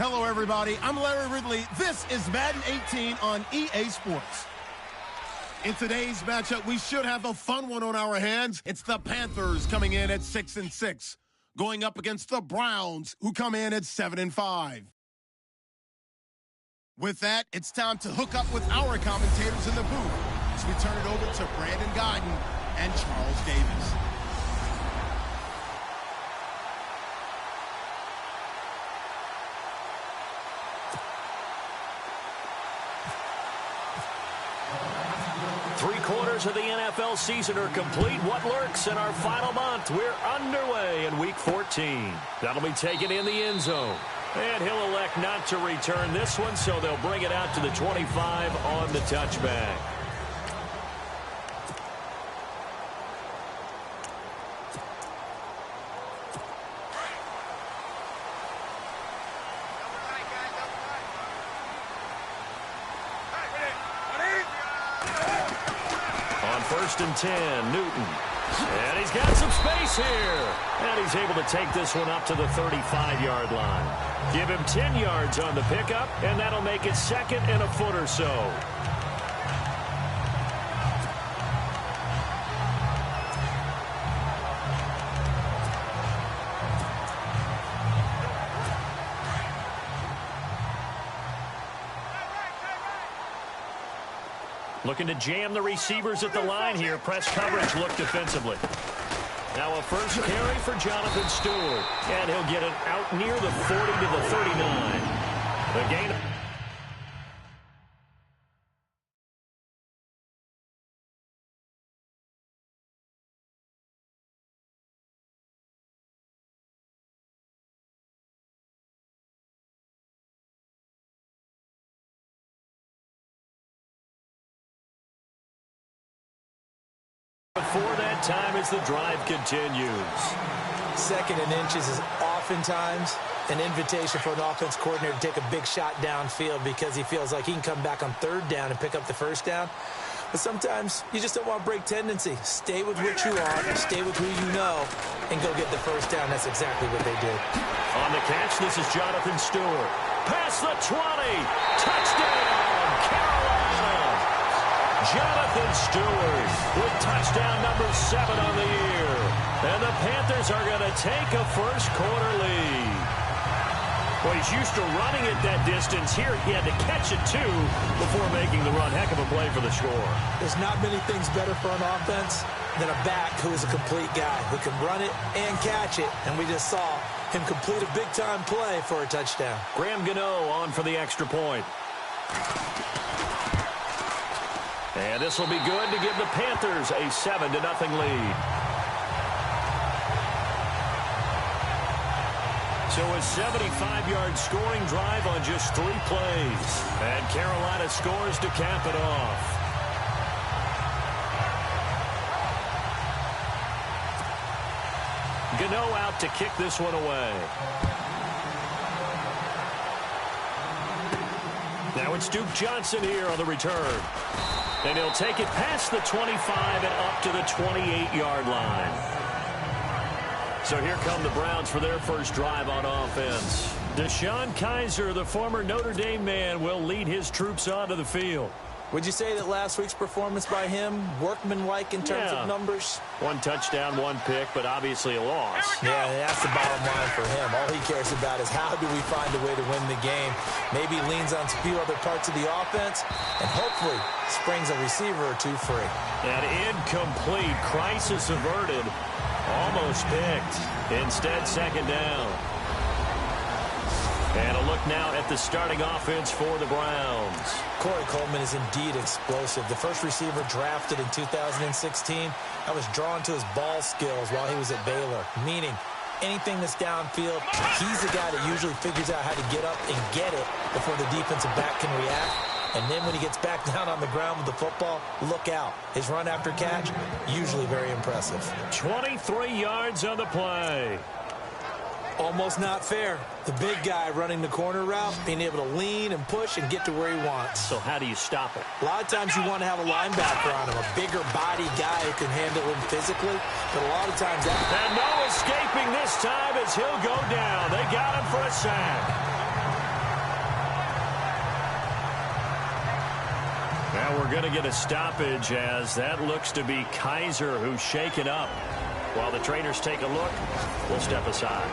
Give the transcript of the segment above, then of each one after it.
Hello, everybody. I'm Larry Ridley. This is Madden 18 on EA Sports. In today's matchup, we should have a fun one on our hands. It's the Panthers coming in at 6-6, going up against the Browns, who come in at 7-5. With that, it's time to hook up with our commentators in the booth as we turn it over to Brandon Guyton and Charles Davis. Three-quarters of the NFL season are complete. What lurks in our final month? We're underway in Week 14. That'll be taken in the end zone. And he'll elect not to return this one, so they'll bring it out to the 25 on the touchback. First and 10, Newton. And he's got some space here. And he's able to take this one up to the 35-yard line. Give him 10 yards on the pickup, and that'll make it second and a foot or so. Looking to jam the receivers at the line here. Press coverage look defensively. Now a first carry for Jonathan Stewart. And he'll get it out near the 40 to the 39. The gain. Before that time as the drive continues. Second and inches is oftentimes an invitation for an offense coordinator to take a big shot downfield because he feels like he can come back on third down and pick up the first down. But sometimes you just don't want to break tendency. Stay with what you are, stay with who you know, and go get the first down. That's exactly what they did. On the catch, this is Jonathan Stewart. Past the 20. Touchdown, Carolina. Jonathan Stewart with touchdown number 7 on the year. And the Panthers are going to take a first-quarter lead. Well, he's used to running it that distance. Here, he had to catch it, too, before making the run. Heck of a play for the score. There's not many things better for an offense than a back who is a complete guy who can run it and catch it. And we just saw him complete a big-time play for a touchdown. Graham Gano on for the extra point. And this will be good to give the Panthers a 7-0 lead. So a 75-yard scoring drive on just 3 plays. And Carolina scores to cap it off. Gano out to kick this one away. Now it's Duke Johnson here on the return. And he'll take it past the 25 and up to the 28-yard line. So here come the Browns for their first drive on offense. Deshaun Kaiser, the former Notre Dame man, will lead his troops onto the field. Would you say that last week's performance by him, workmanlike in terms of numbers? 1 touchdown, 1 pick, but obviously a loss. Yeah, that's the bottom line for him. All he cares about is how do we find a way to win the game. Maybe leans on a few other parts of the offense, and hopefully springs a receiver or 2 free. An incomplete, crisis averted, almost picked. Instead, second down. And a look now at the starting offense for the Browns. Corey Coleman is indeed explosive. The first receiver drafted in 2016, I was drawn to his ball skills while he was at Baylor, meaning anything that's downfield, he's the guy that usually figures out how to get up and get it before the defensive back can react. And then when he gets back down on the ground with the football, look out. His run after catch, usually very impressive. 23 yards on the play. Almost not fair. The big guy running the corner route, being able to lean and push and get to where he wants. So how do you stop it? A lot of times you want to have a linebacker on him, a bigger body guy who can handle him physically. But a lot of times that... And no escaping this time as he'll go down. They got him for a sack. Yeah, we're going to get a stoppage as that looks to be Kaiser who's shaken up. While the trainers take a look, we'll step aside.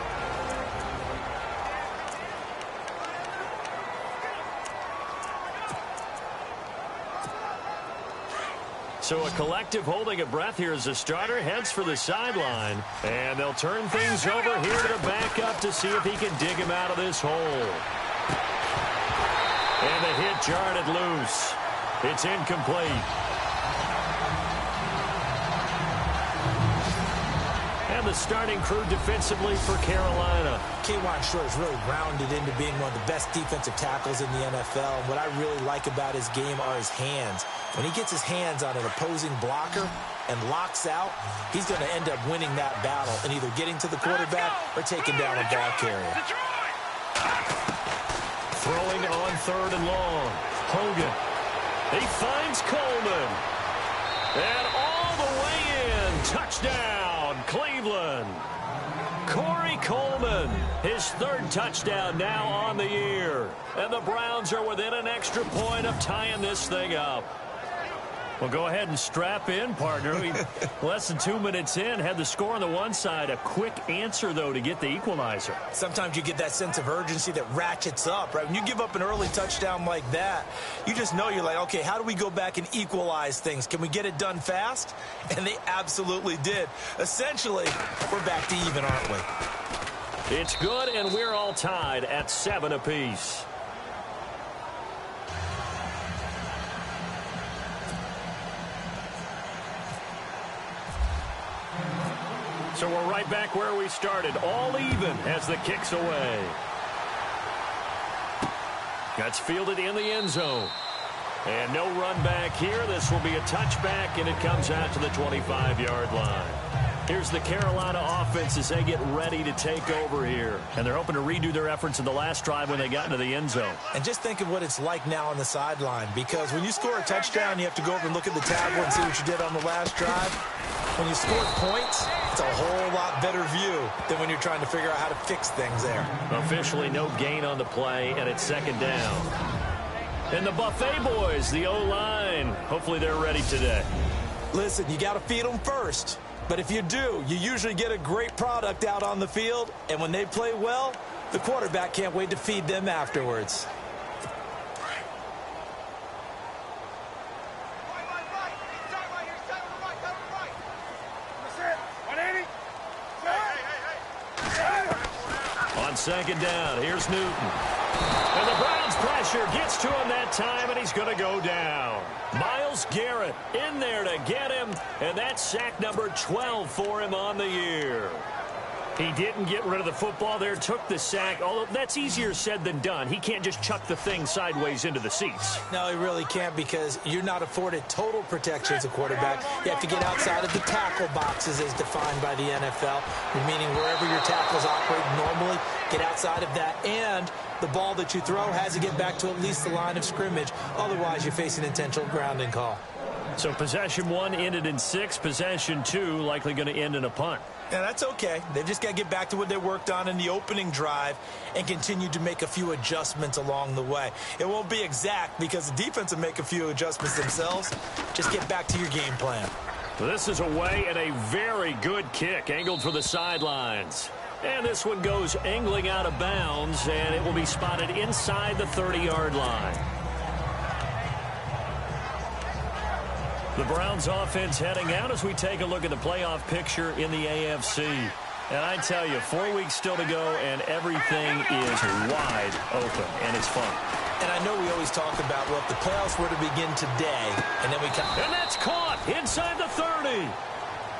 So a collective holding of breath here as the starter heads for the sideline. And they'll turn things over here to the backup to see if he can dig him out of this hole. And the hit jarred it loose. It's incomplete. And the starting crew defensively for Carolina. K'Wan Short is really rounded into being one of the best defensive tackles in the NFL. And what I really like about his game are his hands. When he gets his hands on an opposing blocker and locks out, he's going to end up winning that battle and either getting to the quarterback or taking down a ball carrier. Throwing on 3rd and long. Hogan. He finds Coleman. And all the way in. Touchdown, Cleveland. Corey Coleman, his 3rd touchdown now on the year. And the Browns are within an extra point of tying this thing up. Well, go ahead and strap in, partner. Less than 2 minutes in, had the score on the one side. A quick answer, though, to get the equalizer. Sometimes you get that sense of urgency that ratchets up, right? When you give up an early touchdown like that, you just know you're like, okay, how do we go back and equalize things? Can we get it done fast? And they absolutely did. Essentially, we're back to even, aren't we? It's good, and we're all tied at 7 apiece. So we're right back where we started, all even as the kick's away. That's fielded in the end zone. And no run back here. This will be a touchback, and it comes out to the 25-yard line. Here's the Carolina offense as they get ready to take over here. And they're hoping to redo their efforts in the last drive when they got into the end zone. And just think of what it's like now on the sideline, because when you score a touchdown, you have to go over and look at the tablet and see what you did on the last drive. When you score points, it's a whole lot better view than when you're trying to figure out how to fix things there. Officially no gain on the play, and it's 2nd down. And the Buffet boys, the O-line, hopefully they're ready today. Listen, you got to feed them first. But if you do, you usually get a great product out on the field. And when they play well, the quarterback can't wait to feed them afterwards. On 2nd down, here's Newton. And the Browns pressure gets to him that time, and he's going to go down. Myles Garrett in there to get him, and that's sack number 12 for him on the year. He didn't get rid of the football there, took the sack, although that's easier said than done. He can't just chuck the thing sideways into the seats. No, he really can't, because you're not afforded total protection as a quarterback. You have to get outside of the tackle boxes as defined by the NFL, meaning wherever your tackles operate normally, get outside of that, and the ball that you throw has to get back to at least the line of scrimmage. Otherwise, you're facing an intentional grounding call. So possession 1 ended in 6. Possession 2 likely going to end in a punt. Yeah, that's okay. They've just got to get back to what they worked on in the opening drive and continue to make a few adjustments along the way. It won't be exact because the defense will make a few adjustments themselves. Just get back to your game plan. This is away, and a very good kick angled for the sidelines. And this one goes angling out of bounds, and it will be spotted inside the 30-yard line. The Browns offense heading out as we take a look at the playoff picture in the AFC. And I tell you, 4 weeks still to go, and everything is wide open, and it's fun. And I know we always talk about, well, if the playoffs were to begin today, and then we come... And that's caught inside the 30.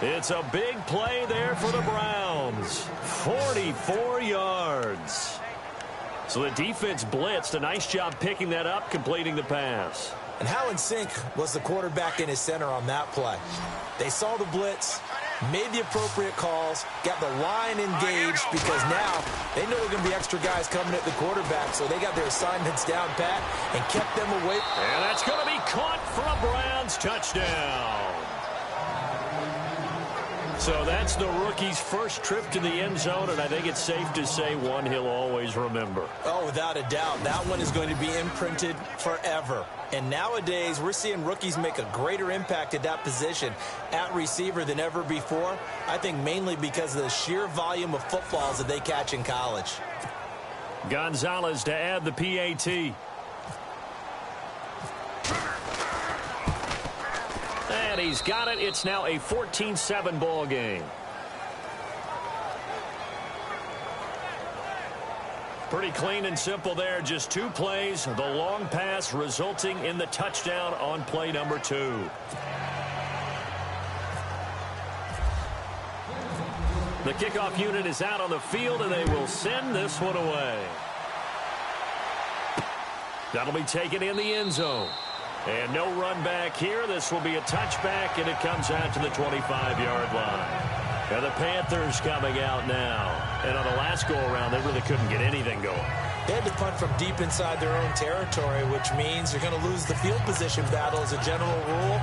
It's a big play there for the Browns. 44 yards. So the defense blitzed. A nice job picking that up, completing the pass. And how in sync was the quarterback and his center on that play? They saw the blitz, made the appropriate calls, got the line engaged, because now they know there are going to be extra guys coming at the quarterback, so they got their assignments down pat and kept them away. And that's going to be caught for a Browns touchdown. So that's the rookie's first trip to the end zone, and I think it's safe to say one he'll always remember. Oh, without a doubt. That one is going to be imprinted forever. And nowadays, we're seeing rookies make a greater impact at that position at receiver than ever before. I think mainly because of the sheer volume of footballs that they catch in college. Gonzalez to add the PAT. And he's got it. It's now a 14-7 ball game. Pretty clean and simple there. Just 2 plays. The long pass resulting in the touchdown on play number 2. The kickoff unit is out on the field, and they will send this one away. That'll be taken in the end zone. And no run back here. This will be a touchback, and it comes out to the 25-yard line. And the Panthers coming out now. And on the last go-around, they really couldn't get anything going. They had to punt from deep inside their own territory, which means you're going to lose the field position battle as a general rule.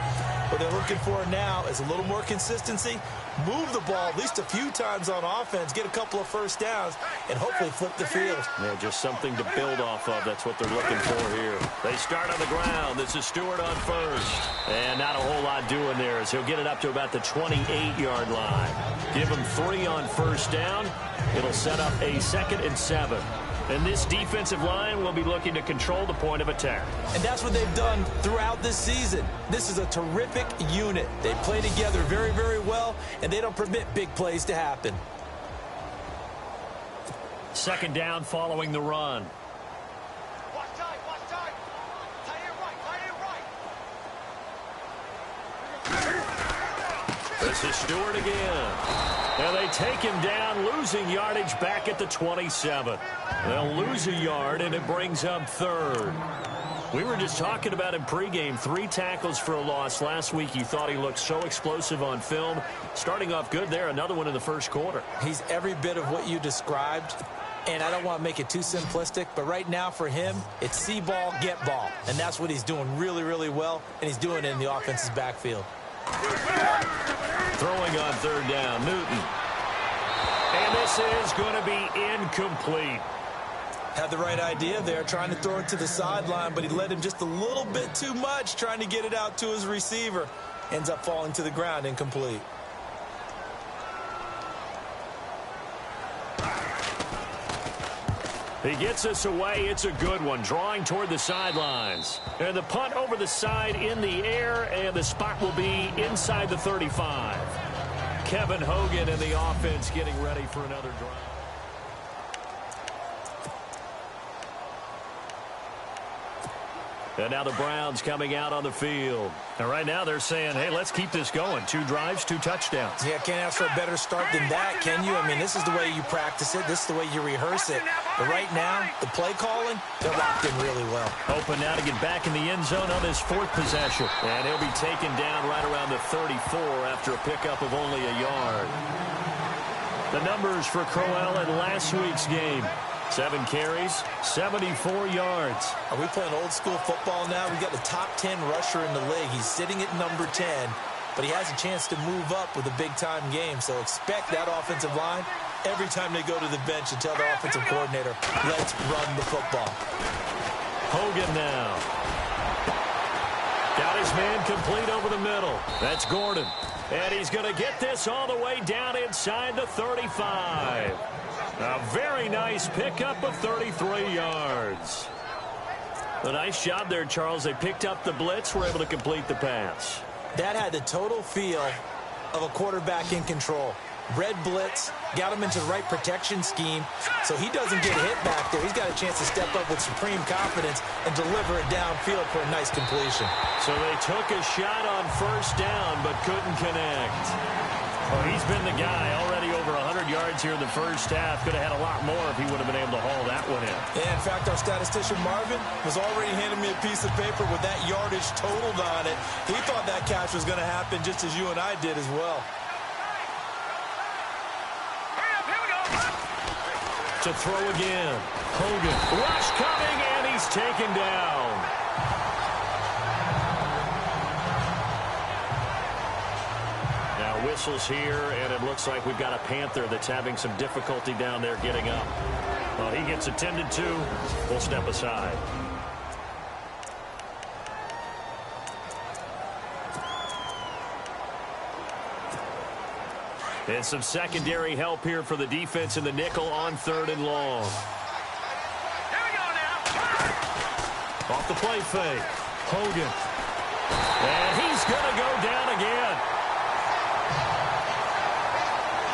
What they're looking for now is a little more consistency, move the ball at least a few times on offense, get a couple of first downs, and hopefully flip the field. Yeah, just something to build off of. That's what they're looking for here. They start on the ground. This is Stewart on first. And not a whole lot doing there as he'll get it up to about the 28-yard line. Give him 3 on first down. It'll set up a 2nd and 7. And this defensive line will be looking to control the point of attack. And that's what they've done throughout this season. This is a terrific unit. They play together very, very well, and they don't permit big plays to happen. 2nd down following the run. Watch time, watch time. Tight end right, This is Stewart again. And they take him down, losing yardage back at the 27. They'll lose a yard, and it brings up 3rd. We were just talking about him pregame. 3 tackles for a loss last week. He thought he looked so explosive on film. Starting off good there. Another one in the first quarter. He's every bit of what you described. And I don't want to make it too simplistic, but right now for him, it's see ball, get ball. And that's what he's doing really, really well, and he's doing it in the offense's backfield. Throwing on 3rd down, Newton. And this is going to be incomplete. Had the right idea there, trying to throw it to the sideline, but he led him just a little bit too much, trying to get it out to his receiver. Ends up falling to the ground, incomplete. He gets us away. It's a good one. Drawing toward the sidelines. And the punt over the side in the air, and the spot will be inside the 35. Kevin Hogan and the offense getting ready for another drive. And now the Browns coming out on the field. And right now they're saying, hey, let's keep this going. 2 drives, 2 touchdowns. Yeah, can't ask for a better start than that, can you? I mean, this is the way you practice it. This is the way you rehearse it. But right now, the play calling, they're locked in really well. Open now to get back in the end zone on his 4th possession. And he'll be taken down right around the 34 after a pickup of only a yard. The numbers for Crowell in last week's game. 7 carries, 74 yards. Are we playing old school football now? We've got the top 10 rusher in the league. He's sitting at number 10, but he has a chance to move up with a big-time game. So expect that offensive line every time they go to the bench and tell the offensive coordinator, let's run the football. Hogan now. Got his man complete over the middle. That's Gordon. And he's going to get this all the way down inside the 35. A very nice pickup of 33 yards. A nice job there, Charles. They picked up the blitz, were able to complete the pass. That had the total feel of a quarterback in control. Red blitz, got him into the right protection scheme, so he doesn't get hit back there. He's got a chance to step up with supreme confidence and deliver it downfield for a nice completion. So they took a shot on first down, but couldn't connect. Well, he's been the guy already over 100 yards here in the first half. Could have had a lot more if he would have been able to haul that one in. Yeah, in fact, our statistician Marvin was already handing me a piece of paper with that yardage totaled on it. He thought that catch was going to happen just as you and I did as well. To throw again. Hogan. Rush coming, and he's taken down. Now with whistles here, and it looks like we've got a Panther that's having some difficulty down there getting up. Well, he gets attended to. We'll step aside. And some secondary help here for the defense in the nickel on 3rd and long. Here we go now. Off the play fake. Hogan. And he's going to go down again.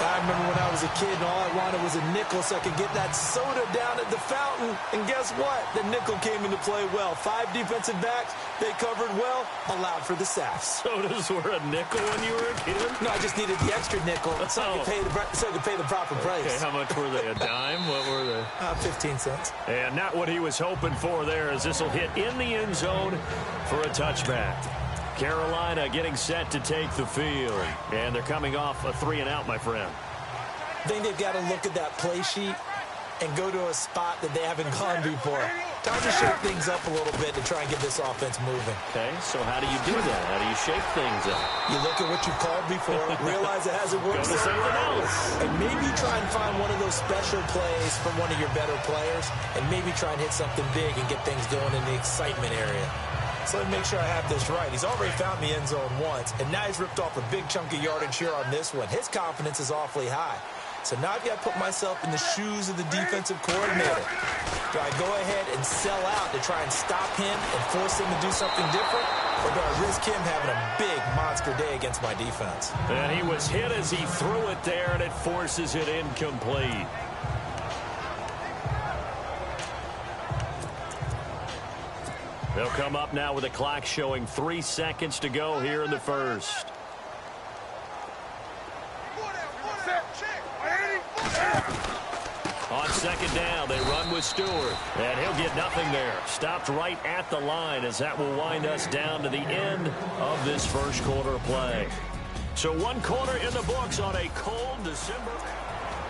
I remember when I was a kid and all I wanted was a nickel so I could get that soda down at the fountain. And guess what? The nickel came into play well. 5 defensive backs, they covered well, allowed for the sacks. Sodas were a nickel when you were a kid? No, I just needed the extra nickel so I could pay the proper price. Okay, how much were they? A dime? What were they? 15 cents. And not what he was hoping for there, as this will hit in the end zone for a touchback. Carolina getting set to take the field. And they're coming off a 3-and-out, my friend. I think they've got to look at that play sheet and go to a spot that they haven't gone before. Time to shake things up a little bit to try and get this offense moving. Okay, so how do you do that? How do you shake things up? You look at what you've called before, realize it hasn't worked. Go to something else. And maybe try and find one of those special plays from one of your better players, and maybe try and hit something big and get things going in the excitement area. So let me make sure I have this right. He's already found the end zone once, and now he's ripped off a big chunk of yardage here on this one. His confidence is awfully high. So now I've got to put myself in the shoes of the defensive coordinator. Do I go ahead and sell out to try and stop him and force him to do something different? Or do I risk him having a big monster day against my defense? And he was hit as he threw it there, and it forces it incomplete. They'll come up now with a clock showing 3 seconds to go here in the first. On 2nd down, they run with Stewart. And he'll get nothing there. Stopped right at the line as that will wind us down to the end of this first quarter play. So 1 quarter in the books on a cold December.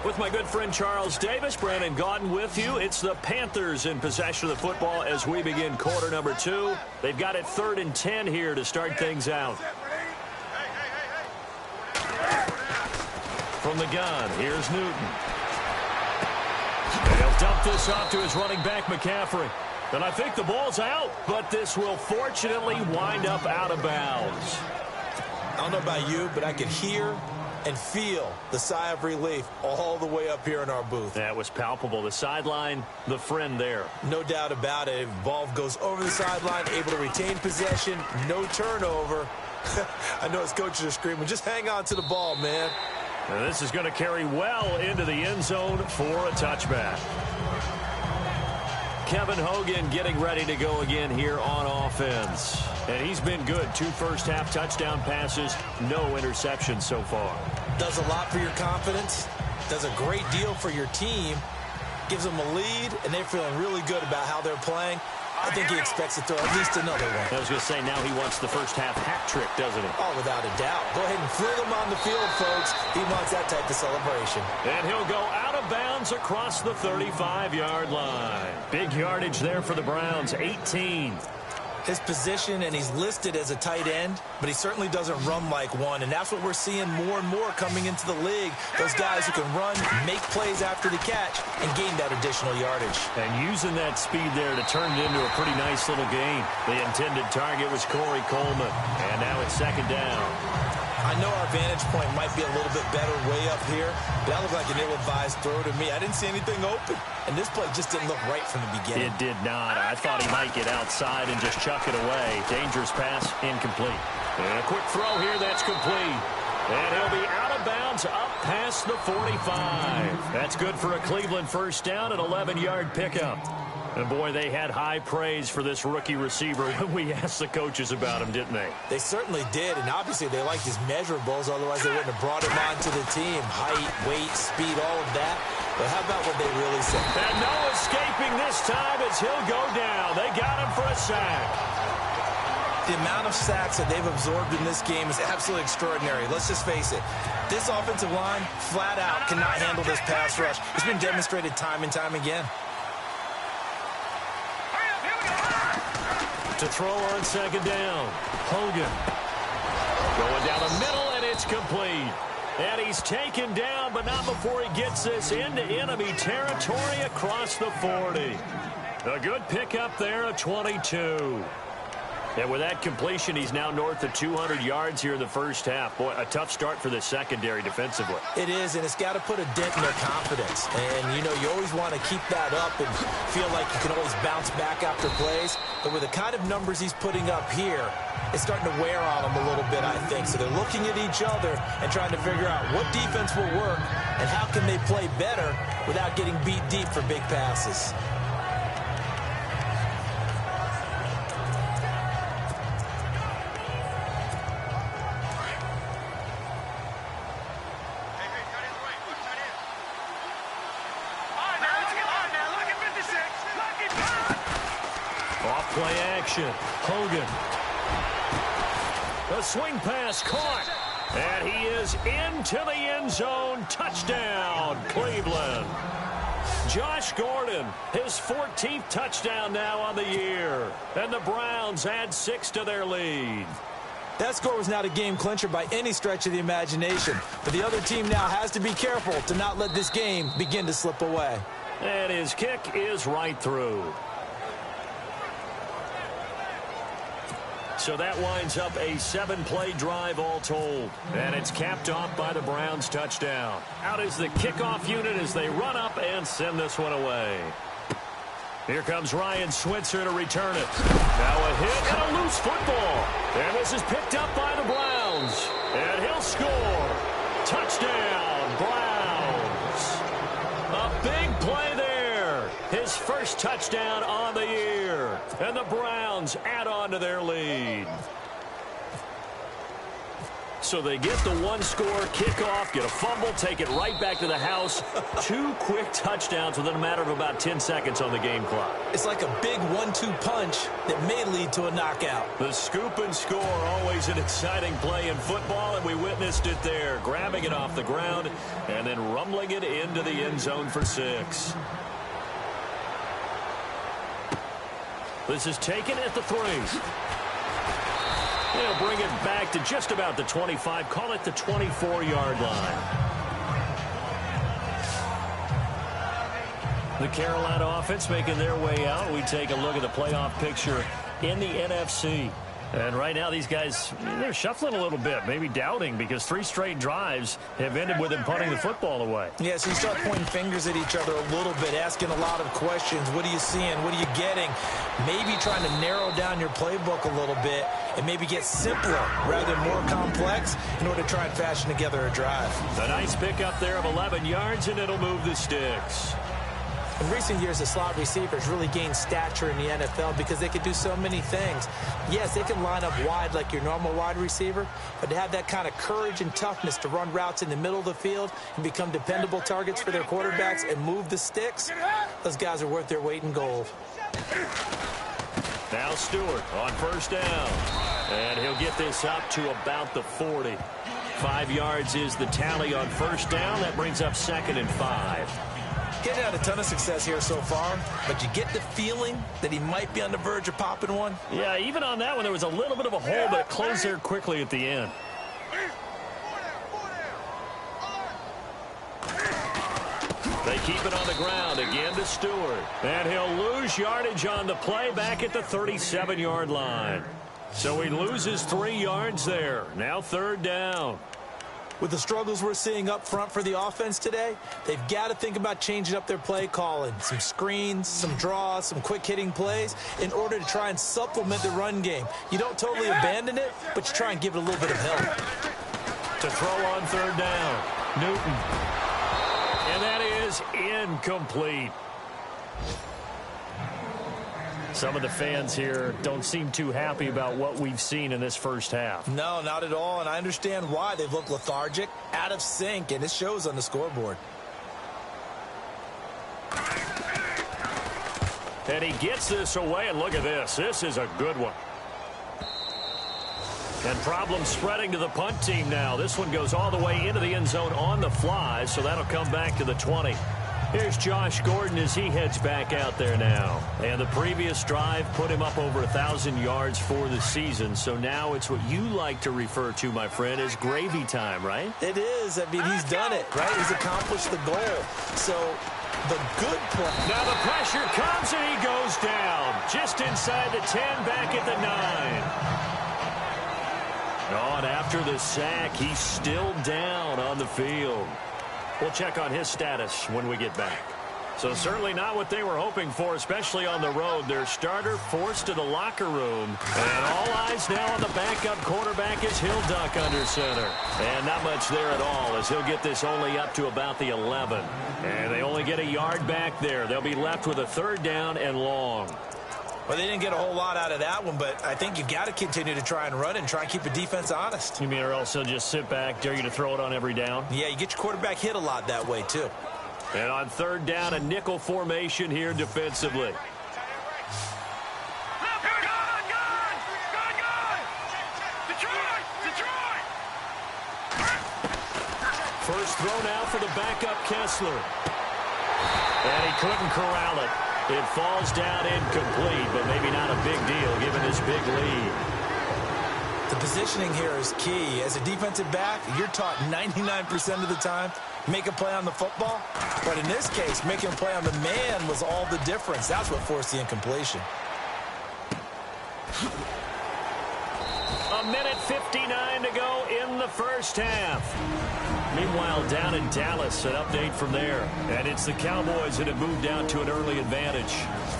With my good friend Charles Davis, Brandon Gaudin with you. It's the Panthers in possession of the football as we begin quarter number 2. They've got it 3rd and 10 here to start things out. From the gun, here's Newton. And he'll dump this off to his running back, McCaffrey. And I think the ball's out, but this will fortunately wind up out of bounds. I don't know about you, but I could hear and feel the sigh of relief all the way up here in our booth. That was palpable. The sideline, the friend there. No doubt about it. If the ball goes over the sideline, able to retain possession, no turnover. I know his coaches are screaming, just hang on to the ball, man. And this is going to carry well into the end zone for a touchback. Kevin Hogan getting ready to go again here on offense. And he's been good. 2 first-half touchdown passes, no interceptions so far. Does a lot for your confidence. Does a great deal for your team. Gives them a lead, and they're feeling really good about how they're playing. I think he expects to throw at least another one. I was going to say, now he wants the first-half hat trick, doesn't he? Oh, without a doubt. Go ahead and fling him on the field, folks. He wants that type of celebration. And he'll go out of bounds across the 35-yard line. Big yardage there for the Browns, 18. His position, and he's listed as a tight end, but he certainly doesn't run like one, and that's what we're seeing more and more coming into the league. Those guys who can run, make plays after the catch, and gain that additional yardage. And using that speed there to turn it into a pretty nice little game. The intended target was Corey Coleman, and now it's 2nd down. I know our vantage point might be a little bit better way up here, but that looked like an ill-advised throw to me. I didn't see anything open, and this play just didn't look right from the beginning. It did not. I thought he might get outside and just chuck it away. Dangerous pass, incomplete. And a quick throw here, that's complete. And he'll be out of bounds up past the 45. That's good for a Cleveland first down, an 11-yard pickup. And, boy, they had high praise for this rookie receiver when we asked the coaches about him, didn't they? They certainly did, and obviously they liked his measurables. Otherwise, they wouldn't have brought him onto the team. Height, weight, speed, all of that. But how about what they really said? And no escaping this time as he'll go down. They got him for a sack. The amount of sacks that they've absorbed in this game is absolutely extraordinary. Let's just face it. This offensive line, flat out, cannot handle this pass rush. It's been demonstrated time and time again. To throw on 2nd down. Hogan. Going down the middle, and It's complete. And he's taken down, but not before he gets this into enemy territory across the 40. A good pickup there, a 22. And with that completion, he's now north of 200 yards here in the first half. Boy, a tough start for the secondary defensively. It is, and it's got to put a dent in their confidence. And, you know, you always want to keep that up and feel like you can always bounce back after plays. But with the kind of numbers he's putting up here, it's starting to wear on them a little bit, I think. So they're looking at each other and trying to figure out what defense will work and how can they play better without getting beat deep for big passes. Play action. Hogan. The swing pass caught. And he is into the end zone. Touchdown, Cleveland. Josh Gordon, his 14th touchdown now on the year. And the Browns add 6 to their lead. That score was not a game clincher by any stretch of the imagination. But the other team now has to be careful to not let this game begin to slip away. And his kick is right through. So that winds up a 7-play drive all told. And it's capped off by the Browns touchdown. Out is the kickoff unit as they run up and send this one away. Here comes Ryan Switzer to return it. Now a hit and a loose football. And this is picked up by the Browns. And he'll score. Touchdown, Browns. A big play there. His first touchdown on the year. And the Browns add on to their lead. So they get the one-score kickoff, get a fumble, take it right back to the house. 2 quick touchdowns within a matter of about 10 seconds on the game clock. It's like a big 1-2 punch that may lead to a knockout. The scoop and score, always an exciting play in football, and we witnessed it there, grabbing it off the ground and then rumbling it into the end zone for 6. This is taken at the 3. They'll bring it back to just about the 25. Call it the 24-yard line. The Carolina offense making their way out. We take a look at the playoff picture in the NFC. And right now these guys, they're shuffling a little bit, maybe doubting, because 3 straight drives have ended with them punting the football away. Yeah, so you start pointing fingers at each other a little bit, asking a lot of questions. What are you seeing? What are you getting? Maybe trying to narrow down your playbook a little bit and maybe get simpler rather than more complex in order to try and fashion together a drive. A nice pickup there of 11 yards, and it'll move the sticks. In recent years, the slot receivers really gained stature in the NFL because they could do so many things. Yes, they can line up wide like your normal wide receiver, but to have that kind of courage and toughness to run routes in the middle of the field and become dependable targets for their quarterbacks and move the sticks, those guys are worth their weight in gold. Now Stewart on first down. And he'll get this up to about the 40. 5 yards is the tally on first down. That brings up 2nd and 5. Getting out a ton of success here so far, but you get the feeling that he might be on the verge of popping one. Yeah, even on that one, there was a little bit of a hole, but it closed there quickly at the end. They keep it on the ground again to Stewart. And he'll lose yardage on the play back at the 37-yard line. So he loses 3 yards there. Now 3rd down. With the struggles we're seeing up front for the offense today, they've got to think about changing up their play calling. Some screens, some draws, some quick-hitting plays in order to try and supplement the run game. You don't totally abandon it, but you try and give it a little bit of help. To throw on 3rd down, Newton. And that is incomplete. Some of the fans here don't seem too happy about what we've seen in this first half. No, not at all, and I understand why. They've looked lethargic, out of sync, and it shows on the scoreboard. And he gets this away, and look at this. This is a good one. And problems spreading to the punt team now. This one goes all the way into the end zone on the fly, so that'll come back to the 20. Here's Josh Gordon as he heads back out there now. And the previous drive put him up over 1,000 yards for the season. So now it's what you like to refer to, my friend, as gravy time, right? It is. I mean, he's done it, right? He's accomplished the goal. So the good play. Now the pressure comes and he goes down. Just inside the 10, back at the 9. Oh, and after the sack, he's still down on the field. We'll check on his status when we get back. So certainly not what they were hoping for, especially on the road. Their starter forced to the locker room. And all eyes now on the backup quarterback as he'll duck under center. And not much there at all as he'll get this only up to about the 11. And they only get a yard back there. They'll be left with a 3rd down and long. Well, they didn't get a whole lot out of that one, but I think you've got to continue to try and run and try and keep the defense honest. You mean or else he'll just sit back, dare you to throw it on every down? Yeah, you get your quarterback hit a lot that way, too. And on 3rd down, a nickel formation here defensively. First throw now for the backup Kessler. And he couldn't corral it. It falls down incomplete, but maybe not a big deal given this big lead. The positioning here is key. As a defensive back, you're taught 99% of the time, make a play on the football. But in this case, making a play on the man was all the difference. That's what forced the incompletion. A minute 59 to go in the first half. Meanwhile, down in Dallas, an update from there. And it's the Cowboys that have moved down to an early advantage.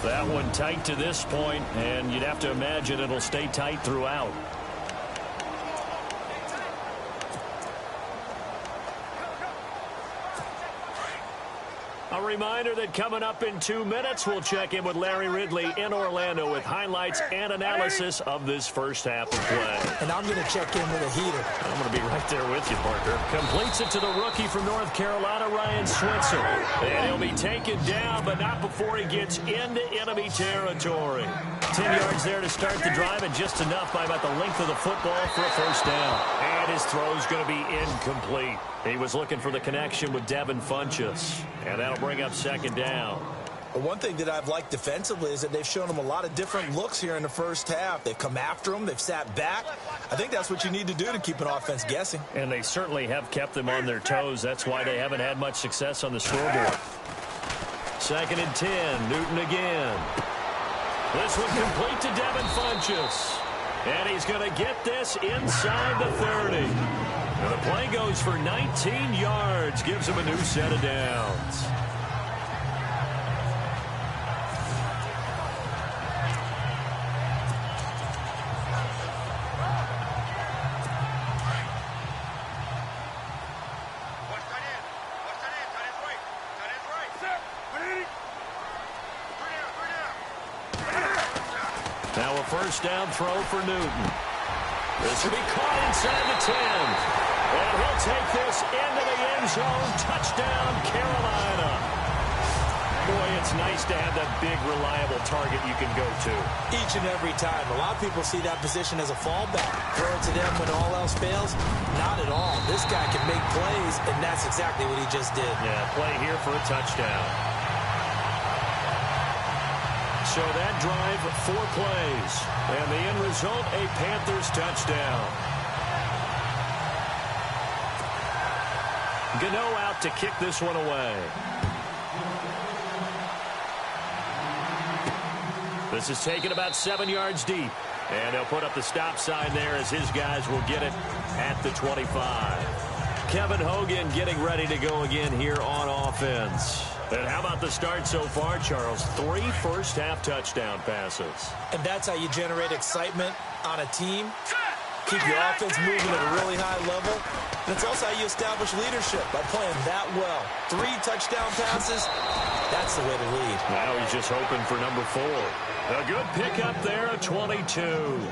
That one tight to this point, and you'd have to imagine it'll stay tight throughout. A reminder that coming up in 2 minutes, we'll check in with Larry Ridley in Orlando with highlights and analysis of this first half of play. And I'm going to check in with a heater. I'm going to be right there with you, Parker. Completes it to the rookie from North Carolina, Ryan Switzer. And he'll be taken down, but not before he gets into enemy territory. 10 yards there to start the drive, and just enough by about the length of the football for a first down. And his throw's going to be incomplete. He was looking for the connection with Devin Funchess. And that'll bring up 2nd down. But one thing that I've liked defensively is that they've shown him a lot of different looks here in the first half. They've come after him. They've sat back. I think that's what you need to do to keep an offense guessing. And they certainly have kept them on their toes. That's why they haven't had much success on the scoreboard. 2nd and 10. Newton again. This one complete to Devin Funchess. And he's going to get this inside the 30. And the play goes for 19 yards. Gives him a new set of downs. Now a first down throw for Newton. This will be caught inside the 10. And he'll take this into the end zone. Touchdown, Carolina. Boy, it's nice to have that big, reliable target you can go to. Each and every time. A lot of people see that position as a fallback. Throw it to them when all else fails. Not at all. This guy can make plays, and that's exactly what he just did. Yeah, play here for a touchdown. So that drive, 4 plays. And the end result, a Panthers touchdown. Gano out to kick this one away. This is taken about 7 yards deep. And they'll put up the stop sign there as his guys will get it at the 25. Kevin Hogan getting ready to go again here on offense. And how about the start so far, Charles? 3 first-half touchdown passes. And that's how you generate excitement on a team. Keep your offense moving at a really high level. And it's also how you establish leadership, by playing that well. 3 touchdown passes, that's the way to lead. Now he's just hoping for number 4. A good pickup there, a 22.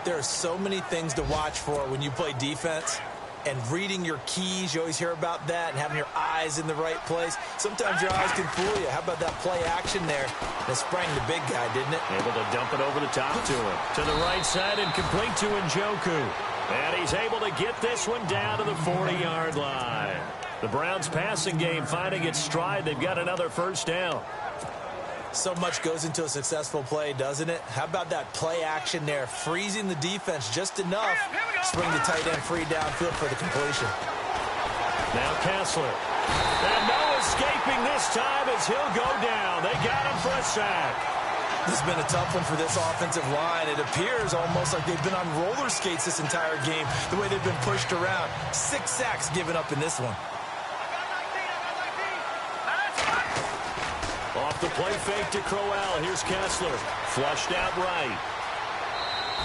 There are so many things to watch for when you play defense. And reading your keys, you always hear about that, and having your eyes in the right place. Sometimes your eyes can fool you. How about that play action there? That sprang the big guy, didn't it? Able to dump it over the top to him. To the right side and complete to Njoku. And he's able to get this one down to the 40-yard line. The Browns' passing game finding its stride. They've got another first down. So much goes into a successful play, doesn't it? How about that play action there, freezing the defense just enough to bring the tight end free downfield for the completion. Now Kessler. And no escaping this time as he'll go down. They got him for a sack. This has been a tough one for this offensive line. It appears almost like they've been on roller skates this entire game, the way they've been pushed around. 6 sacks given up in this one. Off the play fake to Crowell. Here's Kessler. Flushed out right.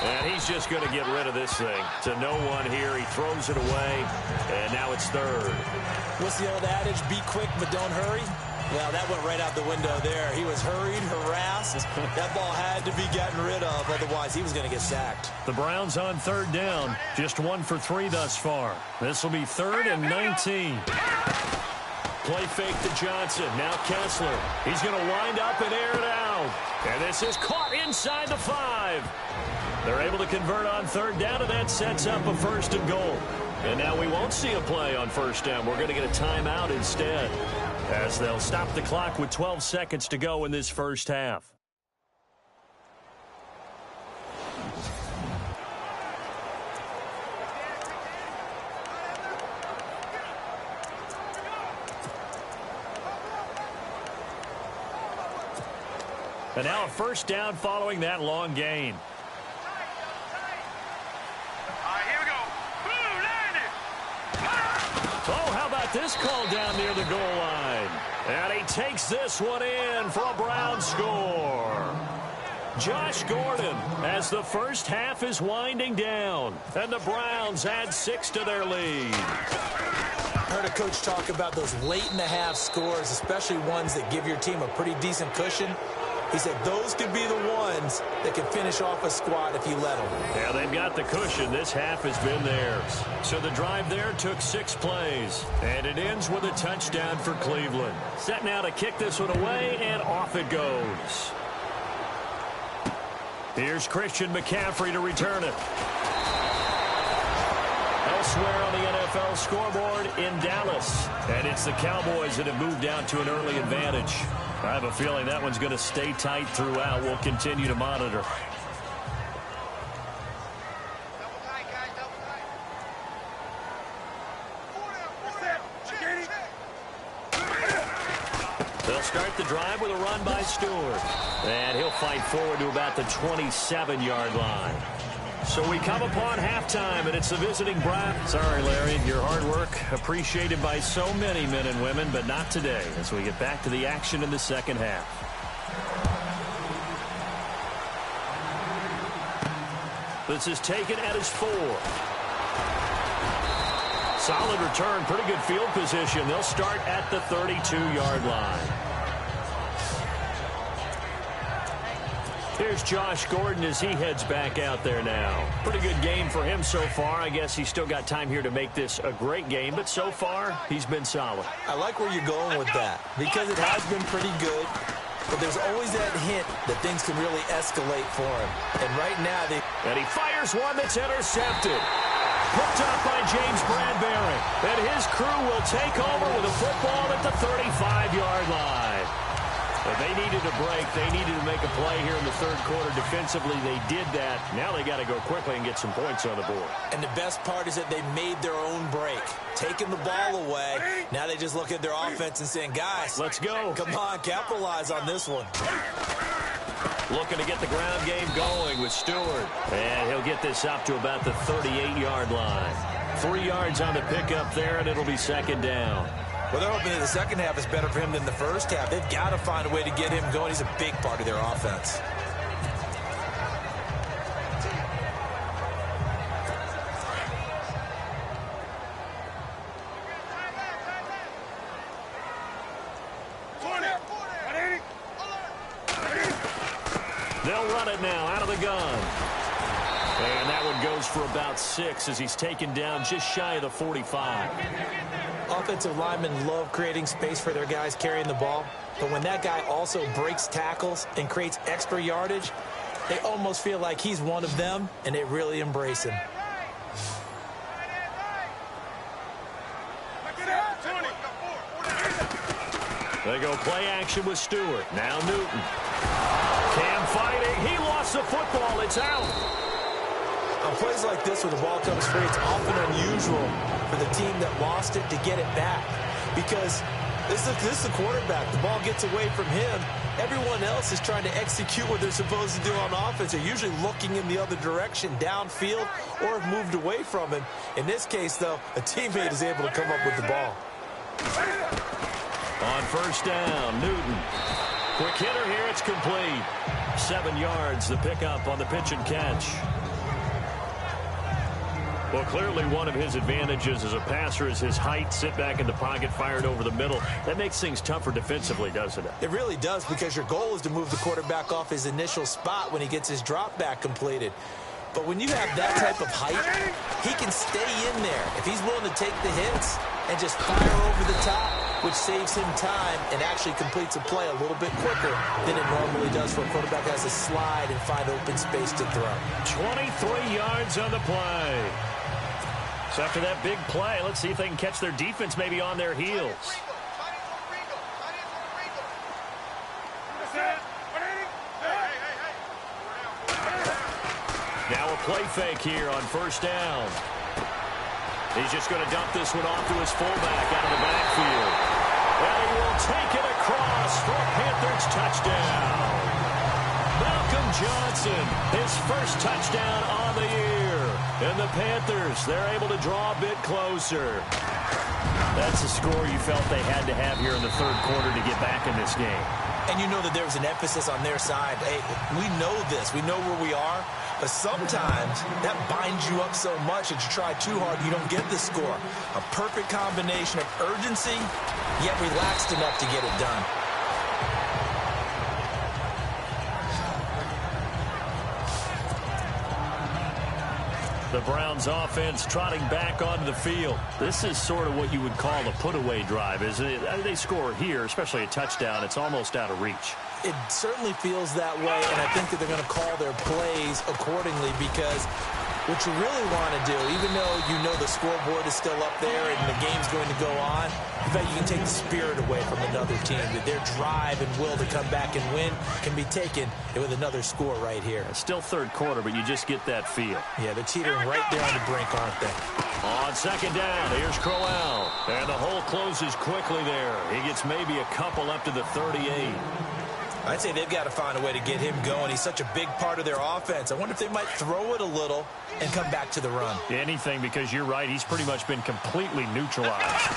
And he's just going to get rid of this thing. To no one here. He throws it away. And now it's third. What's the old adage? Be quick, but don't hurry. Well, that went right out the window there. He was hurried, harassed. That ball had to be gotten rid of. Otherwise, he was going to get sacked. The Browns on third down. Just 1 for 3 thus far. This will be 3rd and 19. Play fake to Johnson. Now Kessler. He's going to wind up and air it out. And this is caught inside the 5. They're able to convert on third down, and that sets up a 1st and goal. And now we won't see a play on first down. We're going to get a timeout instead, as they'll stop the clock with 12 seconds to go in this first half. And now a first down following that long gain. Oh, how about this call down near the goal line? And he takes this one in for a Brown score. Josh Gordon, as the first half is winding down, and the Browns add 6 to their lead. I heard a coach talk about those late-in-the-half scores, especially ones that give your team a pretty decent cushion. He said those could be the ones that can finish off a squad if you let them. Yeah, they've got the cushion. This half has been theirs. So the drive there took 6 plays, and it ends with a touchdown for Cleveland. Set now to kick this one away, and off it goes. Here's Christian McCaffrey to return it. Elsewhere on the NFL scoreboard in Dallas. And it's the Cowboys that have moved out to an early advantage. I have a feeling that one's going to stay tight throughout. We'll continue to monitor. They'll start the drive with a run by Stewart. And he'll fight forward to about the 27-yard line. So we come upon halftime, and it's the visiting Browns. Sorry, Larry, your hard work appreciated by so many men and women, but not today as we get back to the action in the second half. This is taken at his 4. Solid return, pretty good field position. They'll start at the 32-yard line. Here's Josh Gordon as he heads back out there now. Pretty good game for him so far. I guess he's still got time here to make this a great game, but so far, he's been solid. I like where you're going with that because it has been pretty good, but there's always that hint that things can really escalate for him. And right now, And he fires one that's intercepted. Picked up by James Bradbury. And his crew will take over with a football at the 35-yard line. But they needed a break. They needed to make a play here in the third quarter. Defensively, they did that. Now they got to go quickly and get some points on the board. And the best part is that they made their own break. Taking the ball away. Now they just look at their offense and saying, guys, let's go. Come on, capitalize on this one. Looking to get the ground game going with Stewart. And he'll get this up to about the 38-yard line. 3 yards on the pickup there, and it'll be second down. Well, they're hoping that the second half is better for him than the first half. They've got to find a way to get him going. He's a big part of their offense. They'll run it now out of the gun. And that one goes for about 6 as he's taken down just shy of the 45. Offensive linemen love creating space for their guys carrying the ball. But when that guy also breaks tackles and creates extra yardage, they almost feel like he's one of them, and they really embrace him. They go play action with Stewart. Now Newton. Cam fighting. He lost the football. It's out. On plays like this where the ball comes free, it's often unusual for the team that lost it to get it back. Because this is the quarterback. The ball gets away from him. Everyone else is trying to execute what they're supposed to do on offense. They're usually looking in the other direction, downfield, or have moved away from him. In this case, though, a teammate is able to come up with the ball. On first down, Newton. Quick hitter here, it's complete. 7 yards, the pickup on the pitch and catch. Well, clearly one of his advantages as a passer is his height. Sit back in the pocket, fired over the middle. That makes things tougher defensively, doesn't it? It really does, because your goal is to move the quarterback off his initial spot when he gets his drop back completed. But when you have that type of height, he can stay in there if he's willing to take the hits and just fire over the top, which saves him time and actually completes a play a little bit quicker than it normally does for a quarterback who has to slide and find open space to throw. 23 yards on the play. So after that big play, let's see if they can catch their defense maybe on their heels. Now a play fake here on first down. He's just going to dump this one off to his fullback out of the backfield. And he will take it across for a Panthers touchdown. Malcolm Johnson, his first touchdown on the year. And the Panthers, they're able to draw a bit closer. That's the score you felt they had to have here in the third quarter to get back in this game. And you know that there was an emphasis on their side. Hey, we know this. We know where we are. But sometimes that binds you up so much that you try too hard, you don't get the score. A perfect combination of urgency, yet relaxed enough to get it done. The Browns offense trotting back onto the field. This is sort of what you would call a put-away drive, isn't it? I mean, they score here, especially a touchdown. It's almost out of reach. It certainly feels that way, and I think that they're going to call their plays accordingly, because what you really want to do, even though you know the scoreboard is still up there and the game's going to go on, in fact, you can take the spirit away from another team, that their drive and will to come back and win can be taken with another score right here. It's still third quarter, but you just get that feel. Yeah, they're teetering right there on the brink, aren't they? On second down, here's Crowell. And the hole closes quickly there. He gets maybe a couple up to the 38. I'd say they've got to find a way to get him going. He's such a big part of their offense. I wonder if they might throw it a little and come back to the run. Anything, because you're right. He's pretty much been completely neutralized.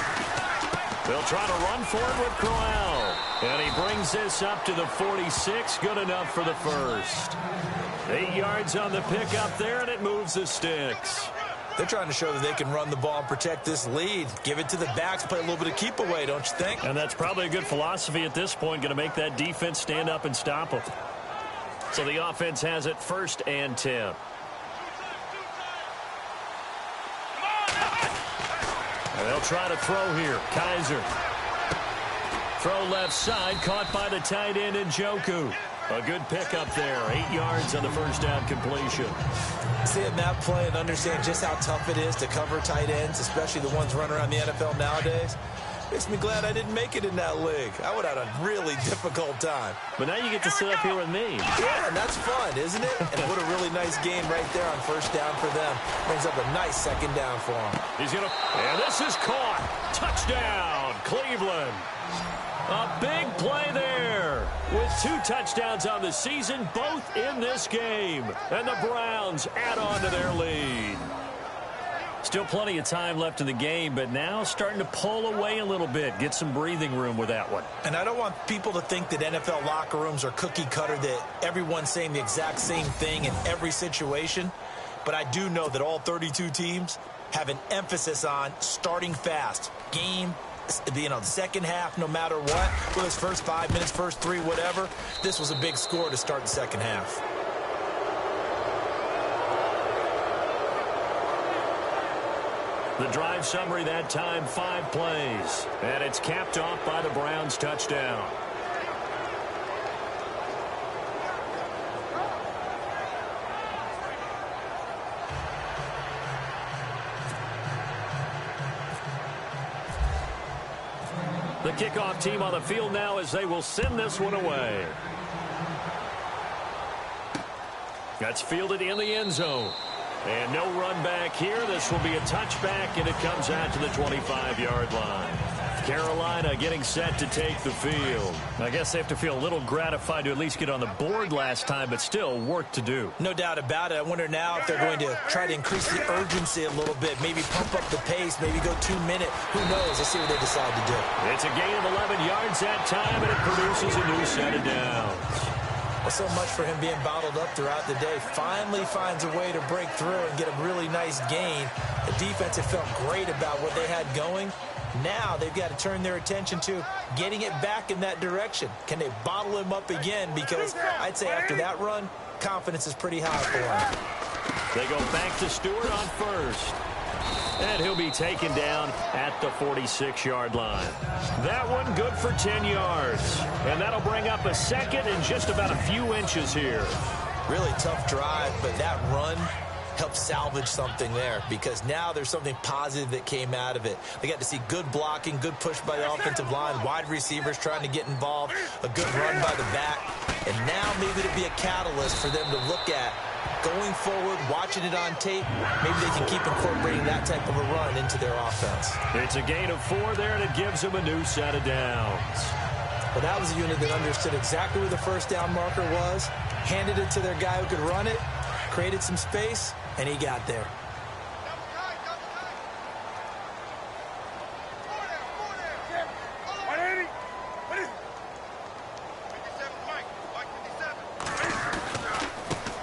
They'll try to run for it with Crowell. And he brings this up to the 46. Good enough for the first. 8 yards on the pickup there, and it moves the sticks. They're trying to show that they can run the ball and protect this lead. Give it to the backs, play a little bit of keep away, don't you think? And that's probably a good philosophy at this point, going to make that defense stand up and stop them. So the offense has it 1st and 10. And they'll try to throw here. Kaiser. Throw left side, caught by the tight end Njoku. A good pickup there. 8 yards on the first down completion. Seeing that play and understand just how tough it is to cover tight ends, especially the ones running around the NFL nowadays, makes me glad I didn't make it in that league. I would have had a really difficult time. But now you get to sit up here with me. Yeah, and that's fun, isn't it? And what a really nice game right there on first down for them. Brings up a nice second down for him. He's going to... And this is caught. Touchdown, Cleveland. A big play there with 2 touchdowns on the season, both in this game. And the Browns add on to their lead. Still plenty of time left in the game, but now starting to pull away a little bit. Get some breathing room with that one. And I don't want people to think that NFL locker rooms are cookie cutter, that everyone's saying the exact same thing in every situation. But I do know that all 32 teams have an emphasis on starting fast. Game, the second half, no matter what, whether it's first 5 minutes, first 3, whatever, this was a big score to start the second half. The drive summary that time, 5 plays. And it's capped off by the Browns touchdown. The kickoff team on the field now as they will send this one away. That's fielded in the end zone. And no run back here. This will be a touchback, and it comes out to the 25-yard line. Carolina getting set to take the field. I guess they have to feel a little gratified to at least get on the board last time, but still work to do. No doubt about it. I wonder now if they're going to try to increase the urgency a little bit, maybe pump up the pace, maybe go 2-minute. Who knows? Let's see what they decide to do. It's a gain of 11 yards that time, and it produces a new set of downs. Well, so much for him being bottled up throughout the day. Finally finds a way to break through and get a really nice gain. The defense had felt great about what they had going. Now they've got to turn their attention to getting it back in that direction. Can they bottle him up again? Because I'd say after that run, confidence is pretty high for him. They go back to Stewart on first. And he'll be taken down at the 46-yard line. That one good for 10 yards. And that'll bring up a second and just about a few inches here. Really tough drive, but that run helped salvage something there because now there's something positive that came out of it. They got to see good blocking, good push by the offensive line, wide receivers trying to get involved, a good run by the back. And now maybe to be a catalyst for them to look at going forward, watching it on tape. Maybe they can keep incorporating that type of a run into their offense. It's a gain of 4 there, and it gives them a new set of downs. Well, that was a unit that understood exactly where the first down marker was, handed it to their guy who could run it, created some space, and he got there.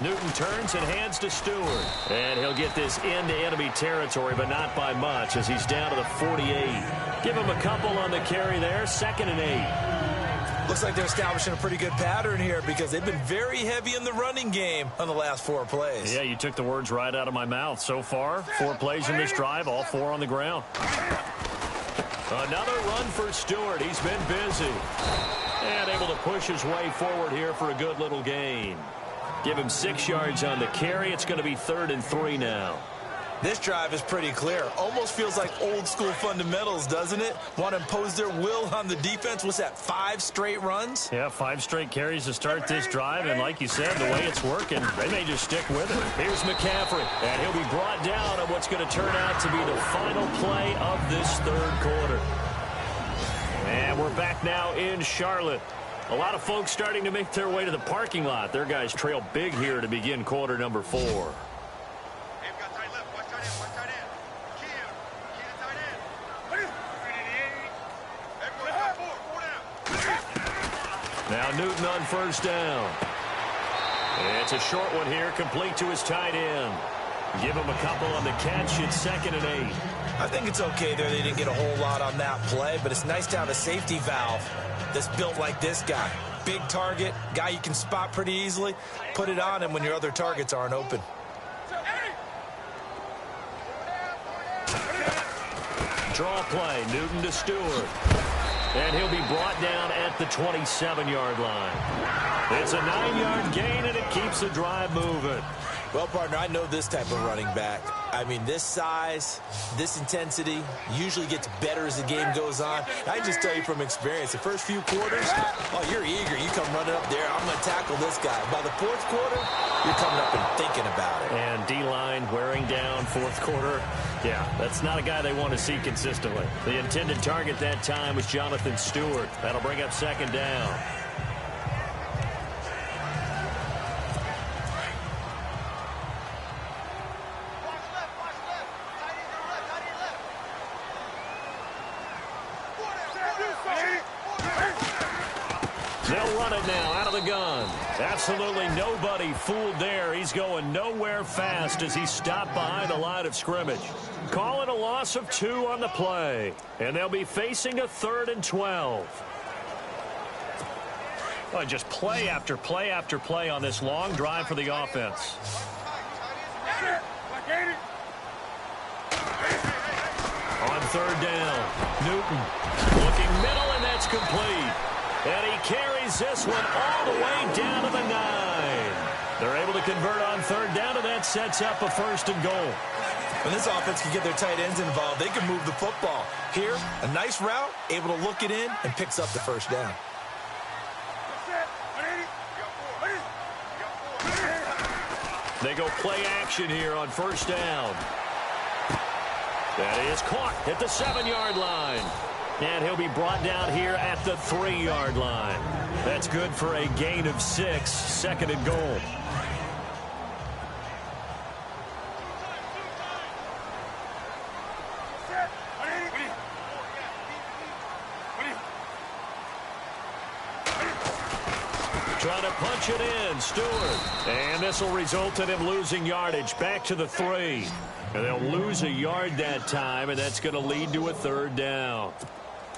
Newton turns and hands to Stewart. And he'll get this into enemy territory, but not by much as he's down to the 48. Give him a couple on the carry there, 2nd and 8. Looks like they're establishing a pretty good pattern here because they've been very heavy in the running game on the last 4 plays. Yeah, you took the words right out of my mouth. So far, 4 plays in this drive, all 4 on the ground. Another run for Stewart. He's been busy. And able to push his way forward here for a good little gain. Give him 6 yards on the carry. It's going to be 3rd and 3 now. This drive is pretty clear. Almost feels like old school fundamentals, doesn't it? Want to impose their will on the defense. What's that, 5 straight runs? Yeah, 5 straight carries to start this drive. And like you said, the way it's working, they may just stick with it. Here's McCaffrey. And he'll be brought down on what's going to turn out to be the final play of this 3rd quarter. And we're back now in Charlotte. A lot of folks starting to make their way to the parking lot. Their guys trail big here to begin quarter number 4. Now Newton on first down. It's a short one here, complete to his tight end. Give him a couple on the catch. It's 2nd and 8. I think it's okay there. They didn't get a whole lot on that play, but it's nice to have a safety valve that's built like this guy. Big target, guy you can spot pretty easily. Put it on him when your other targets aren't open. Draw play, Newton to Stewart. And he'll be brought down at the 27-yard line. It's a 9-yard gain, and it keeps the drive moving. Well, partner, I know this type of running back. I mean, this size, this intensity usually gets better as the game goes on. I just tell you from experience, the first few quarters, oh, you're eager. You come running up there. I'm going to tackle this guy. By the 4th quarter, you're coming up and thinking about it. And D-line wearing down 4th quarter. Yeah, that's not a guy they want to see consistently. The intended target that time was Jonathan Stewart. That'll bring up 2nd down. They'll run it now out of the gun. Absolutely nobody fooled there. He's going nowhere fast as he stopped behind the line of scrimmage. Call it a loss of 2 on the play. And they'll be facing a 3rd and 12. Well, just play after play after play on this long drive for the offense. On 3rd down, Newton looking middle, and that's complete. And he carries this one all the way down to the 9. They're able to convert on third down, and that sets up a 1st and goal. When this offense can get their tight ends involved, they can move the football. Here, a nice route, able to look it in, and picks up the 1st down. They go play action here on 1st down. That is caught at the 7-yard line. And he'll be brought down here at the 3-yard line. That's good for a gain of 6, 2nd and goal. Trying to punch it in, Stewart. And this will result in him losing yardage back to the 3. And they'll lose a yard that time, and that's going to lead to a 3rd down.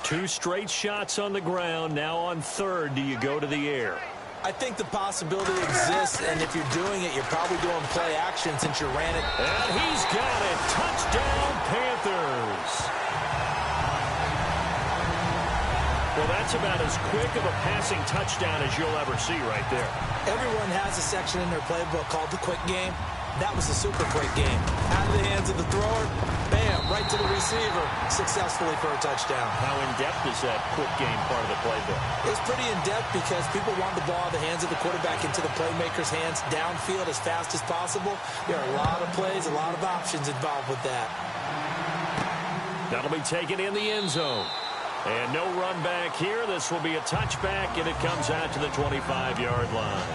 2 straight shots on the ground. Now on 3rd, do you go to the air? I think the possibility exists, and if you're doing it, you're probably doing play action since you ran it. And he's got it. Touchdown, Panthers. Well, that's about as quick of a passing touchdown as you'll ever see right there. Everyone has a section in their playbook called the quick game. That was a super quick game. Out of the hands of the thrower, bam, right to the receiver, successfully for a touchdown. How in-depth is that quick game part of the playbook? It's pretty in-depth because people want the ball in the hands of the quarterback into the playmaker's hands downfield as fast as possible. There are a lot of plays, a lot of options involved with that. That'll be taken in the end zone. And no run back here. This will be a touchback, and it comes out to the 25-yard line.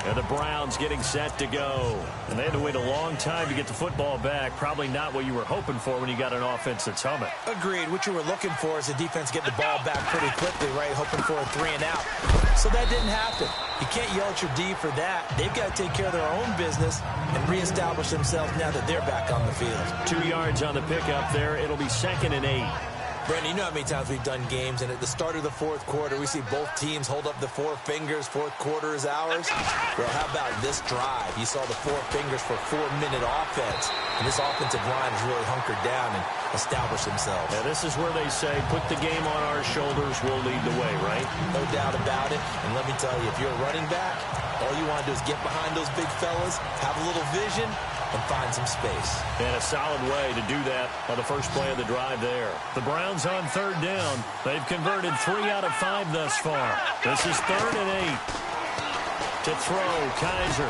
And the Browns getting set to go. And they had to wait a long time to get the football back. Probably not what you were hoping for when you got an offense that's humming. Agreed. What you were looking for is the defense get the ball back pretty quickly, right? Hoping for a 3-and-out. So that didn't happen. You can't yell at your D for that. They've got to take care of their own business and reestablish themselves now that they're back on the field. 2 yards on the pickup there. It'll be 2nd and 8. Brandon, you know how many times we've done games, and at the start of the 4th quarter, we see both teams hold up the 4 fingers, 4th quarter is ours. Well, how about this drive? You saw the 4 fingers for 4-minute offense, and this offensive line has really hunkered down and established themselves. Yeah, this is where they say, put the game on our shoulders, we'll lead the way, right? No doubt about it, and let me tell you, if you're a running back, all you want to do is get behind those big fellas, have a little vision, and find some space. And a solid way to do that on the first play of the drive there. The Browns on 3rd down. They've converted 3 out of 5 thus far. This is 3rd and 8. To throw, Kaiser.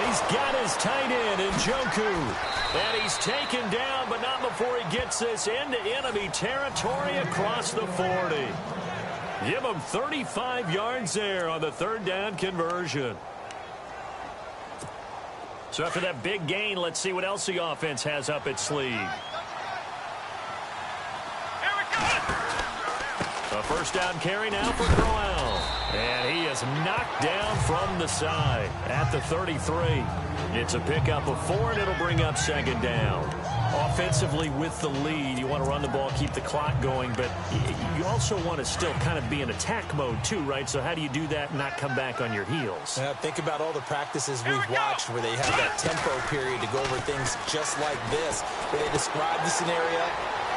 He's got his tight end, Njoku. And he's taken down, but not before he gets this into enemy territory across the 40. Give him 35 yards there on the 3rd down conversion. So after that big gain, let's see what else the offense has up its sleeve. A 1st down carry now for Crowell. And he is knocked down from the side at the 33. It's a pickup of 4, and it'll bring up 2nd down. Offensively with the lead, you want to run the ball, keep the clock going, but you also want to still kind of be in attack mode too, right? So how do you do that and not come back on your heels? Think about all the practices we've watched where they have that tempo period to go over things just like this, where they describe the scenario,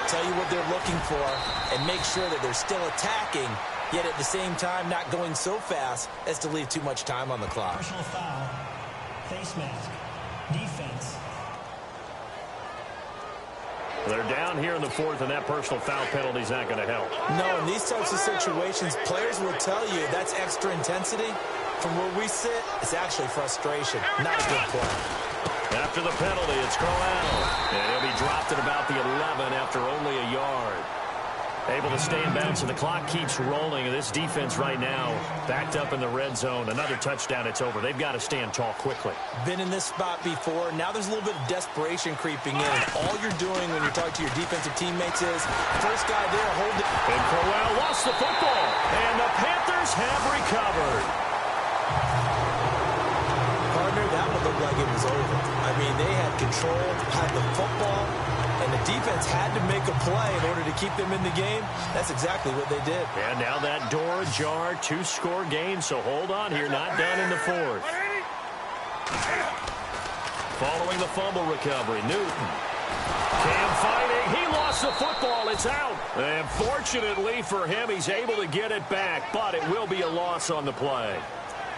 tell you what they're looking for, and make sure that they're still attacking, yet at the same time not going so fast as to leave too much time on the clock. Personal foul, face mask, defense. They're down here in the 4th, and that personal foul penalty is not going to help. No, in these types of situations, players will tell you that's extra intensity. From where we sit, it's actually frustration, not a good play. After the penalty, it's Crowell. And he'll be dropped at about the 11 after only a yard. Able to stay in bounds, and the clock keeps rolling. And this defense right now backed up in the red zone. Another touchdown, it's over. They've got to stand tall quickly. Been in this spot before. Now there's a little bit of desperation creeping in. And all you're doing when you're talking to your defensive teammates is, first guy there, hold it. And Crowell lost the football. And the Panthers have recovered. Partner, that one looked like it was over. I mean, they had control, had the football, and the defense had to make a play in order to keep them in the game. That's exactly what they did. And now that door ajar, 2-score game, so hold on here, not done in the 4th. Following the fumble recovery, Newton. Cam fighting, he lost the football, it's out. And fortunately for him, he's able to get it back, but it will be a loss on the play.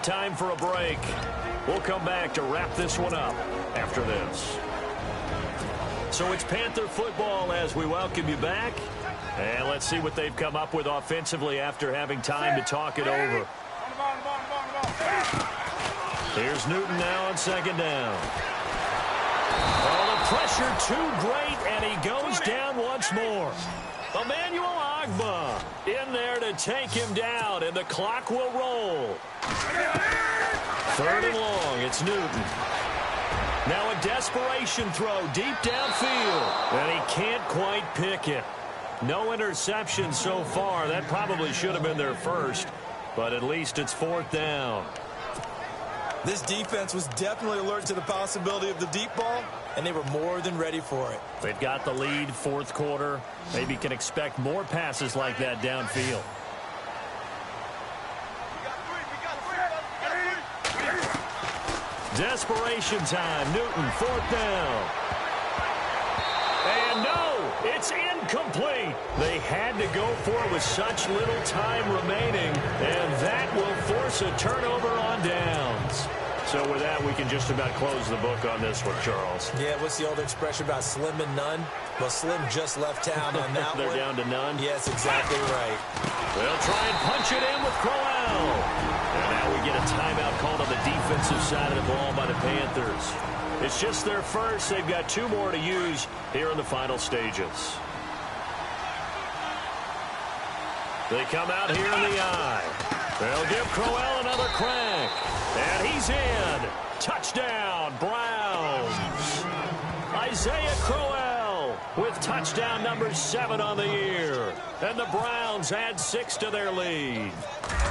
Time for a break. We'll come back to wrap this one up after this. So it's Panther football as we welcome you back. And let's see what they've come up with offensively after having time to talk it over. Here's Newton now on second down. Oh, the pressure too great, and he goes down once more. Emmanuel Ogbah in there to take him down, and the clock will roll. Third and long, it's Newton. Now a desperation throw deep downfield, and he can't quite pick it. No interception so far. That probably should have been their first, but at least it's fourth down. This defense was definitely alert to the possibility of the deep ball, and they were more than ready for it. They've got the lead, fourth quarter. Maybe can expect more passes like that downfield. Desperation time. Newton, fourth down. And no, it's incomplete. They had to go for it with such little time remaining, and that will force a turnover on downs. So with that, we can just about close the book on this one, Charles. Yeah, what's the old expression about slim and none? Well, Slim just left town on that They're one. down to none? Yes, exactly right. They'll try and punch it in with Crowell. And now we get a timeout called on the defensive side of the ball by the Panthers. It's just their first. They've got two more to use here in the final stages. They come out here in the eye. They'll give Crowell another crack. And he's in. Touchdown, Browns. Isaiah Crowell with touchdown number 7 on the year. And the Browns add 6 to their lead.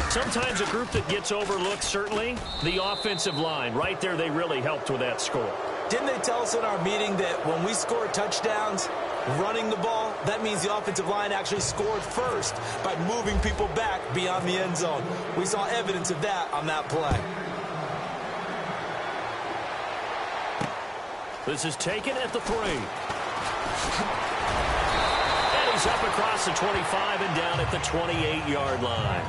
Sometimes a group that gets overlooked, certainly, the offensive line. Right there, they really helped with that score. Didn't they tell us in our meeting that when we score touchdowns, running the ball, that means the offensive line actually scored first by moving people back beyond the end zone? We saw evidence of that on that play. This is taken at the 3. And he's up across the 25 and down at the 28-yard line.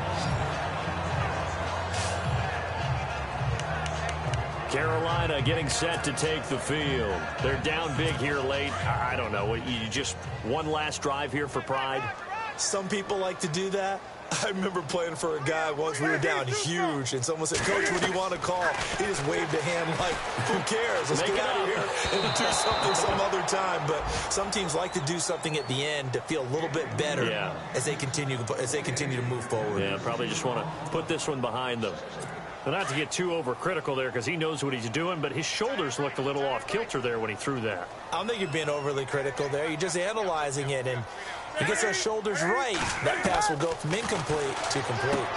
Carolina getting set to take the field. They're down big here late. I don't know. You just one last drive here for pride? Some people like to do that. I remember playing for a guy once. We were down huge, and someone said, "Coach, what do you want to call?" He just waved a hand like, "Who cares? Let's get out of here and do something some other time." But some teams like to do something at the end to feel a little bit better as they continue to move forward. Yeah, probably just want to put this one behind them. But not to get too overcritical there because he knows what he's doing, but his shoulders looked a little off kilter there when he threw that. I don't think you're being overly critical there. You're just analyzing it, and he gets those shoulders right. That pass will go from incomplete to complete.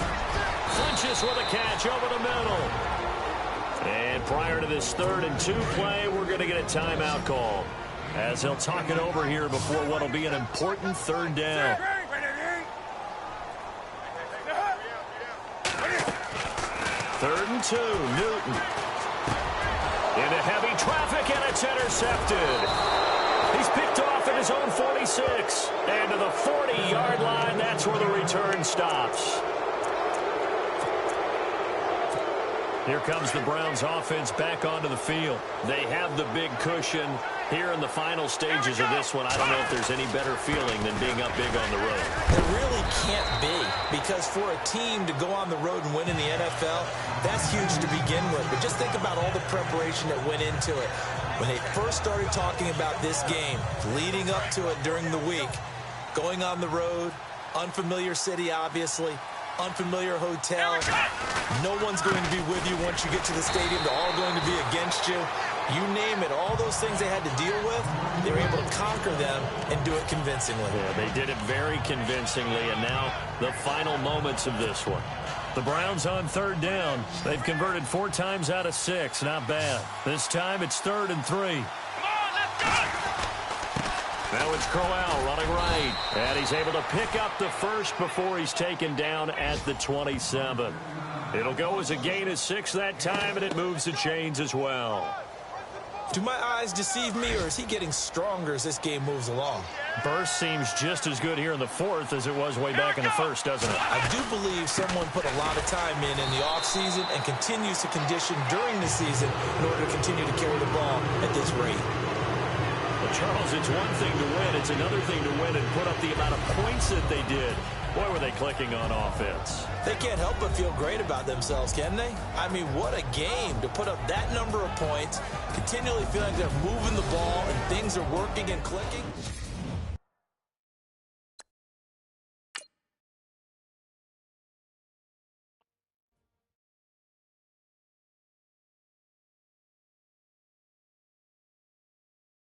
Funches with a catch over the middle. And prior to this 3rd and 2 play, we're going to get a timeout call as they'll talk it over here before what will be an important 3rd down. 3rd and 2, Newton. Into heavy traffic, and it's intercepted. He's picked off at his own 46. And to the 40-yard line, that's where the return stops. Here comes the Browns offense back onto the field. They have the big cushion here in the final stages of this one. I don't know if there's any better feeling than being up big on the road. There really can't be, because for a team to go on the road and win in the NFL, that's huge to begin with. But just think about all the preparation that went into it. When they first started talking about this game, leading up to it during the week, going on the road, unfamiliar city, obviously, unfamiliar hotel. No one's going to be with you once you get to the stadium. They're all going to be against you. You name it, all those things they had to deal with, they were able to conquer them and do it convincingly. Yeah, they did it very convincingly, and now the final moments of this one. The Browns on 3rd down. They've converted 4 times out of 6. Not bad. This time it's 3rd and 3. Come on, let's go! Now it's Crowell running right. And he's able to pick up the first before he's taken down at the 27. It'll go as a gain of 6 that time, and it moves the chains as well. Do my eyes deceive me, or is he getting stronger as this game moves along? Burst seems just as good here in the fourth as it was way back in the first, doesn't it? I do believe someone put a lot of time in the offseason and continues to condition during the season in order to continue to carry the ball at this rate. Well, Charles, it's one thing to win. It's another thing to win and put up the amount of points that they did. Boy, were they clicking on offense. They can't help but feel great about themselves, can they? I mean, what a game to put up that number of points, continually feeling like they're moving the ball and things are working and clicking.